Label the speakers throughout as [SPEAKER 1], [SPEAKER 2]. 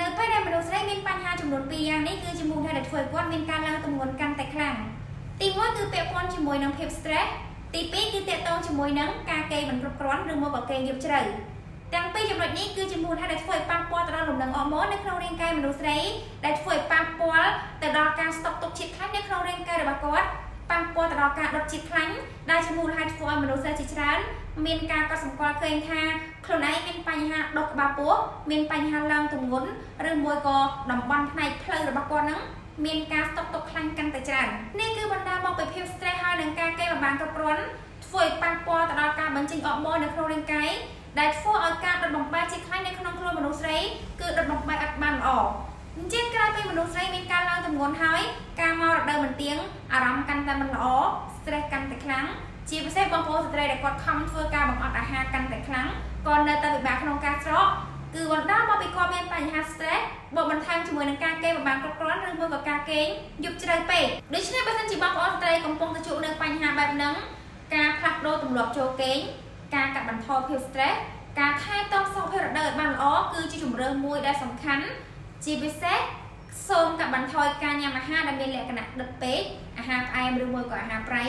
[SPEAKER 1] នៅពេលដែលមនុស្សស្រីមានបញ្ហាចំនួន2យ៉ាងនេះគឺជាមូលហេតុដែលធ្វើឲ្យគាត់មានការឡើងទម្ងន់កាន់តែខ្លាំងទី1គឺពាក់ព័ន្ធជាមួយនឹងភាព stress ទី2គឺទាក់ទងជាមួយនឹងការគេងមិនគ្រប់គ្រាន់ឬមកក៏គេងយប់ជ្រៅទាំងពីរចំណុចនេះគឺជាមូលហេតុដែលធ្វើឲ្យប៉ះពាល់ទៅដល់លំនឹងហូម៉ូននៅក្នុងរាងកាយមនុស្សស្រីដែលធ្វើឲ្យប៉ះពាល់ទៅដល់ការស្តុកទុកជាតិខ្លាញ់នៅក្នុងរាងកាយរបស់គាត់ប៉ះពាល់ទៅដល់ការដុតជាតិខ្លាញ់ដែលជាមូលហេតុធ្វើឲ្យមនុស្សស្រីជាច្រើនមានការកត់សម្គាល់ឃើញថាខ្លួនឯងមានបញ្ហាដុសក្បាលពោះមានបញ្ហាឡើងទម្ងន់ឬមួយក៏តំបន់ផ្នែកផ្លូវរបស់គាត់ហ្នឹងមានការស្តុកទុកខ្លាញ់កាន់តែច្រើននេះគឺបណ្ដាលមកពីភាព stress ហើយនឹងការគេងមិនបានគ្រប់គ្រាន់ធ្វើឲ្យប៉ះពាល់ទៅដល់ការបញ្ចេញអរម៉ូននៅក្នុងរាងកាយដែលធ្វើឲ្យការដុតបំបែកជាតិខ្លាញ់នៅក្នុងខ្លួនមនុស្សស្រីគឺដុតបំបែកអត់បានល្អអញ្ចឹងក្រោយពីមនុស្សស្រីមានការឡើងទម្ងន់ហើយការមករដូវមិនទៀងអារម្មណ៍កាន់តែមិនល្អ stress កាន់តែខ្លាំងជាពិសេសបងប្អូនស្ត្រីដែលគាត់ខំធ្វើការបង្អត់អាហារកាន់តែខ្លាំងគាត់នៅតែពិបាកក្នុងការស្រកគឺបណ្ដាលមកពីគាត់មានបញ្ហា stress បូកបន្ថែមជាមួយនឹងការគេងមិនបានគ្រប់គ្រាន់ឬមួយក៏ការគេងយប់ជ្រៅពេកដូច្នេះបើសិនជាបងប្អូនស្ត្រីកំពុងតែជួបនឹងបញ្ហាបែបហ្នឹងការផ្លាស់ប្ដូរទម្លាប់ចូលគេងការកាត់បន្ថយភាព stress ការថែទាំសុខភាពរដូវឲ្យបានល្អគឺជាជម្រើសមួយដែលសំខាន់ជាពិសេសសូមកាត់បន្ថយការញ៉ាំអាហារដែលមានលក្ខណៈដិតពេកអាហារផ្អែមឬមួយក៏អាហារប្រៃ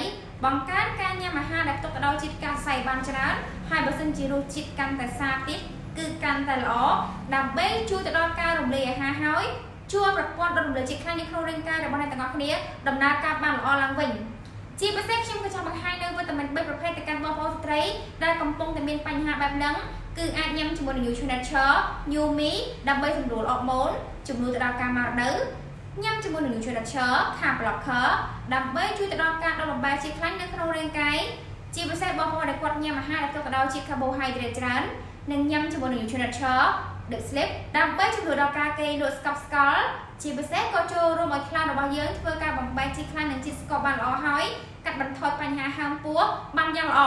[SPEAKER 1] បង្កើនការញ៉ាំអាហារដែលផ្ទុកទៅដោយជាតិកាល់សៃបានច្រើនហើយបើសិនជារសជាតិកាន់តែសាបទៀតគឺកាន់តែល្អដើម្បីជួយទៅដល់ការរំលាយអាហារហើយជួយប្រព័ន្ធដុតរំលាយជាតិខ្លាញ់នៅក្នុងរាងកាយរបស់អ្នកទាំងអស់គ្នាដំណើរការបានល្អឡើងវិញជាពិសេសខ្ញុំក៏ចង់បង្ហាញនៅវីតាមីន B ប្រភេទទៅកាន់បងប្អូនស្ត្រីដែលកំពុងតែមានបញ្ហាបែបហ្នឹងគឺអាចញ៉ាំជាមួយនឹង Nutrition Yumi ដើម្បីសម្រួលអរម៉ូនជំនួយទៅដល់ការមករដូវញ៉ាំជាមួយនឹង Nutrition Carb Blocker ដើម្បីជួយទៅដល់ការដុតបំបែកជាតិខ្លាញ់នៅក្នុងរាងកាយជាពិសេសបងប្អូនដែលគាត់ញ៉ាំអាហារដែលផ្ទុកទៅដោយជាតិ Carbohydrate ច្រើននិងញ៉ាំជាមួយនឹង Nutrition The Sleep ដើម្បីជំនួយដល់ការគេងលក់ស្កប់ស្កល់ជាពិសេសក៏ចូលរួមឲ្យខ្លារបស់យើងធ្វើការបំបែកជាតិខ្លាញ់និងជាតិស្ករបានល្អហើយកាត់បន្ថយបញ្ហាហើមពោះបានយ៉ាងល្អ